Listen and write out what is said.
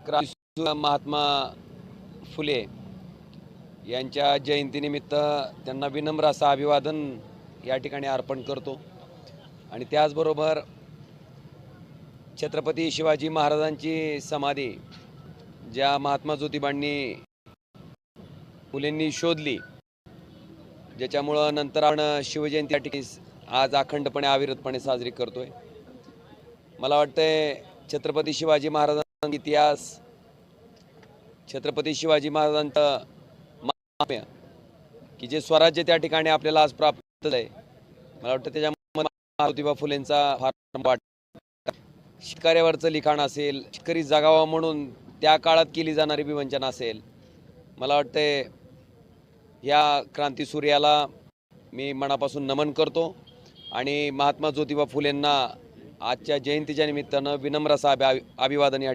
क्रांती महात्मा फुले यांच्या जयंतीनिमित्त त्यांना विनम्र असं अभिवादन या ठिकाणी अर्पण करतो। आणि त्याचबरोबर छत्रपती शिवाजी महाराजांची समाधी ज्या महात्मा ज्योतिबांनी फुलेंनी शोधली, ज्याच्यामुळं नंतर आपण शिवजयंती या ठिकाणी आज अखंडपणे अविरतपणे साजरी करतोय। मला वाटतंय छत्रपती शिवाजी महाराजांचा इतिहास, छत्रपती शिवाजी महाराजांचं महात्म्य की जे स्वराज्य त्या ठिकाणी आपल्याला आज प्राप्त आहे, मला वाटतं त्याच्यामुळे ज्योतिबा फुलेंचा फार वाटा। शिकाऱ्यावरचं लिखाण असेल, शेतकरी जगावा म्हणून त्या काळात केली जाणारी विवंचना असेल, मला वाटतंय या क्रांतीसूर्याला मी मनापासून नमन करतो आणि महात्मा ज्योतिबा फुलेंना आजच्या जयंतीच्या निमित्तानं विनम्र असं अभिवादन या